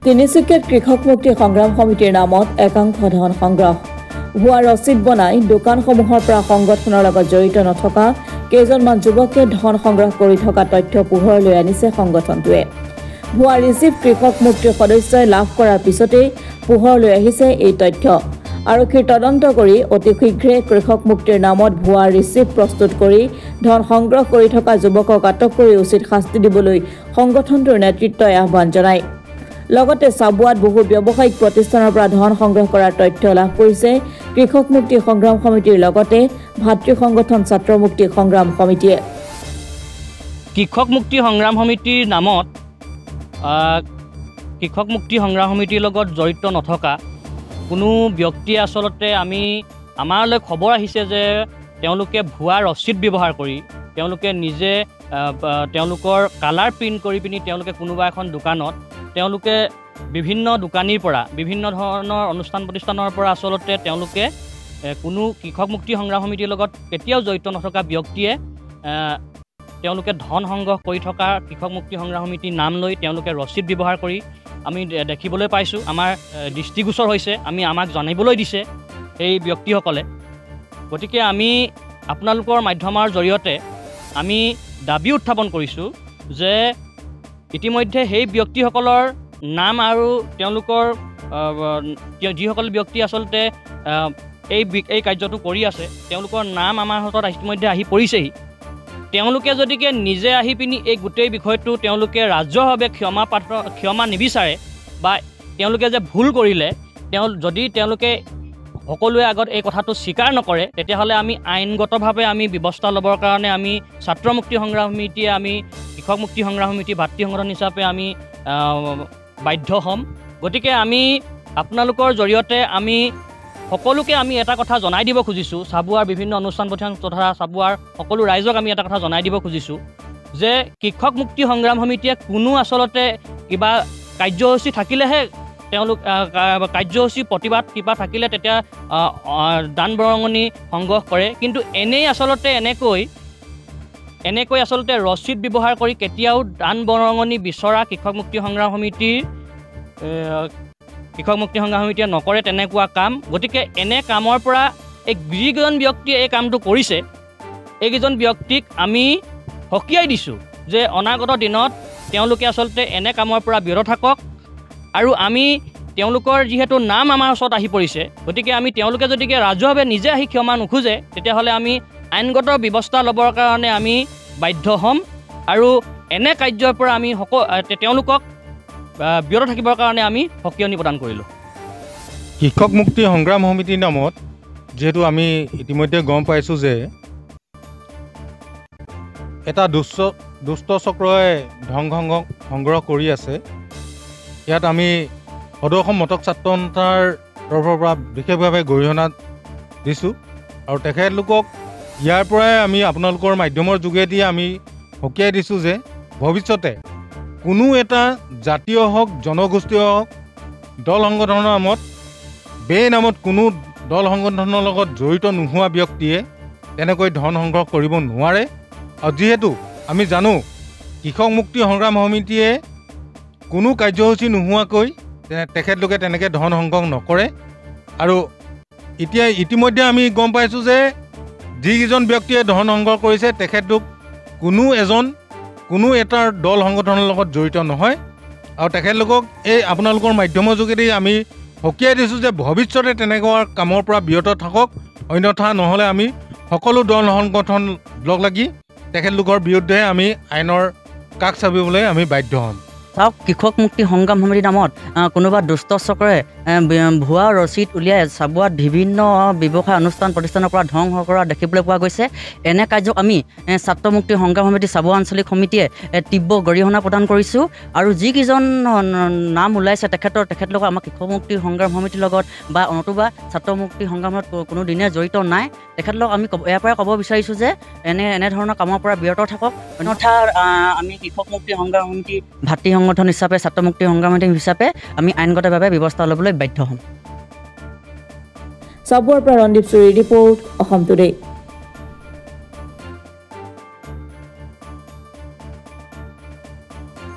তিনিচুকীয়াত কৃষক মুক্তি সংগ্ৰাম সমিতিৰ নামত একাংশ ধন সংগ্ৰহ ভুৱা ৰচিদ বনাই দোকানসমূহৰ পৰা সংগঠনৰ লগত জড়িত নথকা কেইজনমান যুৱকে ধন সংগ্ৰহ কৰি থকা তথ্য পোহৰলৈ আনিছে সংগঠনটোৱে ভুৱা ৰিচিভ কৃষক মুক্তিৰ সদস্যই লাভ কৰাৰ পিছতেই পোহৰলৈ আহিছে এই তথ্য আৰক্ষীৰ তদন্ত কৰি অতি শীঘ্ৰে কৃষক মুক্তিৰ নামত ভুৱা ৰিচিভ প্ৰস্তুত কৰি ধন সংগ্ৰহ কৰি থকা যুৱকক আটক কৰি উচিত শাস্তি দিবলৈ সংগঠনটোৰ নেতৃত্বই আহ্বান জনায় লগতে চাবুৱাত বহু ব্যৱসায়িক প্ৰতিষ্ঠানৰ পৰা ধন সংগ্ৰহ কৰাৰ তথ্য লাভ কৰিছে কৃষক মুক্তি সংগ্ৰাম সমিতিৰ লগতে ভাতৃ সংগঠন ছাত্ৰ মুক্তি সংগ্ৰাম সমিতিয়ে কৃষক মুক্তি সংগ্ৰাম সমিতিৰ নামত কৃষক মুক্তি সংগ্ৰাম সমিতিৰ লগত জড়িত নথকা কোনো ব্যক্তি আসলতে আমাৰলৈ খবৰ আহিছে যে তেওঁলোকে ভুৱা ৰচিদ ব্যৱহাৰ কৰি তেওঁলোকে নিজে তেওঁলোকৰ কালাৰ প্ৰিণ্ট কৰি পিনি তেওঁলোকে কোনোবা এখন দোকানত তেওঁলোকে বিভিন্ন দোকানীৰ পৰা বিভিন্ন ধৰণৰ অনুষ্ঠান প্ৰতিষ্ঠানৰ পৰা আসলতে তেওঁলোকে কোনো কৃষক মুক্তি সংগ্ৰাম সমিতিৰ লগত কেতিয়াও জড়িত নথকা ব্যক্তিয়ে তেওঁলোকে ধন সংগ্ৰহ কৰি থকা কৃষক মুক্তি সংগ্ৰাম সমিতিৰ নাম লৈ তেওঁলোকে ৰচিদ ব্যৱহাৰ কৰি আমি দেখিবলৈ পাইছোঁ আমাৰ দৃষ্টিগোচৰ হৈছে আমাক জানিবলৈ দিছে এই ব্যক্তিসকলে গতিকে আমি আপোনালোকৰ মাধ্যমৰ জৰিয়তে আমি দাবী উত্থাপন কৰিছোঁ যে ইতিমধ্যে সেই ব্যক্তিসকলৰ নাম আৰু তেওঁলোকৰ যিসকল ব্যক্তি আচলতে এই কাৰ্যটো কৰি আছে তেওঁলোকৰ নাম আমাৰ হাতত ইতিমধ্যে আহি পৰিছেহি তেওঁলোকে যদিকে নিজে আহি পিনি এই গোটেই বিষয়টো তেওঁলোকে ৰাজহুৱাভাৱে ক্ষমা নিবিচাৰে বা তেওঁলোকে যে ভুল কৰিলে যদি তেওঁলোকে সকলোৱে আগত এই কথাটো স্বীকাৰ নকৰে তেতিয়াহ'লে আমি আইনগতভাৱে আমি ব্যৱস্থা ল'বৰ কাৰণে আমি ছাত্ৰ মুক্তি সংগ্ৰাম সমিতিয়ে আমি কৃষক মুক্তি সংগ্ৰাম সমিতি ভাতৃ সংগঠন হিচাপে আমি বাধ্য হ'ম গতিকে আমি আপোনালোকৰ জৰিয়তে আমি সকলোকে আমি এটা কথা জনাই দিব খুজিছোঁ চাবুৱাৰ বিভিন্ন অনুষ্ঠান প্ৰতিষ্ঠান তথা চাবুৱাৰ সকলো ৰাইজক আমি এটা কথা জনাই দিব খুজিছোঁ যে কৃষক মুক্তি সংগ্ৰাম সমিতিয়ে কোনো আচলতে কিবা কাৰ্যসূচী থাকিলেহে তেওঁলোক কাৰ্যসূচী প্ৰতিবাদ কিবা থাকিলে তেতিয়া দান বৰঙণি সংগ্ৰহ কৰে কিন্তু এনেই আচলতে এনেকৈ আচলতে ৰচিদ ব্যৱহাৰ কৰি কেতিয়াও দান বৰঙণি বিচৰা কৃষক মুক্তি সংগ্ৰাম সমিতিয়ে নকৰে তেনেকুৱা কাম গতিকে এনে কামৰ পৰা যিকেইজন ব্যক্তিয়ে এই কামটো কৰিছে এইকেইজন ব্যক্তিক আমি সকীয়াই দিছোঁ যে অনাগত দিনত তেওঁলোকে আচলতে এনে কামৰ পৰা বিৰত থাকক আৰু আমি তেওঁলোকৰ যিহেতু নাম আমাৰ ওচৰত আহি পৰিছে গতিকে আমি তেওঁলোকে যদিকে ৰাজহুৱাভাৱে নিজে আহি ক্ষমা নোখোজে তেতিয়াহ'লে আমি আইনগত ব্যৱস্থা ল'বৰ কাৰণে আমি বাধ্য হ'ম আৰু এনে কাৰ্যৰ পৰা আমি তেওঁলোকক বিৰত থাকিবৰ কাৰণে আমি সকিয়নি প্ৰদান কৰিলোঁ কৃষক মুক্তি সংগ্ৰাম সমিতিৰ নামত যিহেতু আমি ইতিমধ্যে গম পাইছোঁ যে এটা দুষ্ট চক্ৰই ধন সংগ্ৰহ কৰি আছে ইয়াত আমি সদৌ অসম মটক ছাত্ৰ সন্থাৰ তৰফৰ পৰা বিশেষভাৱে গৰিহণা দিছোঁ আৰু তেখেতলোকক ইয়াৰ পৰাই আমি আপোনালোকৰ মাধ্যমৰ যোগেদি আমি সকীয়াই দিছোঁ যে ভৱিষ্যতে কোনো এটা জাতীয় হওক জনগোষ্ঠীয় হওক দল সংগঠনৰ নামত নামত কোনো দল সংগঠনৰ লগত জড়িত নোহোৱা ব্যক্তিয়ে তেনেকৈ ধন সংগ্ৰহ কৰিব নোৱাৰে আৰু যিহেতু আমি জানো কৃষক মুক্তি সংগ্ৰাম সমিতিয়ে কোনো কাৰ্যসূচী নোহোৱাকৈ তেখেতলোকে তেনেকৈ ধন সংগ্ৰহ নকৰে আৰু ইতিমধ্যে আমি গম পাইছোঁ যে যিকেইজন ব্যক্তিয়ে ধন সংগ্ৰহ কৰিছে তেখেতলোক কোনো এটা দল সংগঠনৰ লগত জড়িত নহয় আৰু তেখেতলোকক এই আপোনালোকৰ মাধ্যমৰ যোগেদি আমি সকীয়াই দিছোঁ যে ভৱিষ্যতে তেনেকুৱা কামৰ পৰা বিৰত থাকক অন্যথা নহ'লে আমি সকলো দল সংগঠন লগ লাগি তেখেতলোকৰ বিৰুদ্ধে আমি আইনৰ কাষ চাপিবলৈ আমি বাধ্য হ'ম চাওক কৃষক মুক্তি সংগ্ৰাম সমিতিৰ নামত কোনোবা দুষ্ট চক্ৰই ভুৱা ৰচিদ উলিয়াই চাবুৱাত বিভিন্ন ব্যৱসায় অনুষ্ঠান প্ৰতিষ্ঠানৰ পৰা ধন সংগ্ৰহ কৰা দেখিবলৈ পোৱা গৈছে এনে কাৰ্যক আমি ছাত্ৰ মুক্তি সংগ্ৰাম সমিতি চাবুৱা আঞ্চলিক সমিতিয়ে তীব্ৰ গৰিহণা প্ৰদান কৰিছোঁ আৰু যিকেইজন নাম ওলাইছে তেখেতলোকক আমাৰ কৃষক মুক্তি সংগ্ৰাম সমিতিৰ লগত বা নতুবা ছাত্ৰ মুক্তি সংগ্ৰামত কোনো দিনে জড়িত নাই তেখেতলোকক আমি ইয়াৰ পৰাই ক'ব বিচাৰিছোঁ যে এনেধৰণৰ কামৰ পৰা বিৰত থাকক অন্যথা আমি কৃষক মুক্তি সংগ্ৰাম সমিতি ভাতৃ সংগঠন হিচাপে ছাত্ৰ মুক্তি সংগ্ৰাম সমিতি হিচাপে আমি আইনগতভাৱে ব্যৱস্থা ল'বলৈ বাধ্য হ'ম চাবুৱাৰ পৰা ৰন্দীপ চুৰি ৰিপৰ্ট অসম টুডে।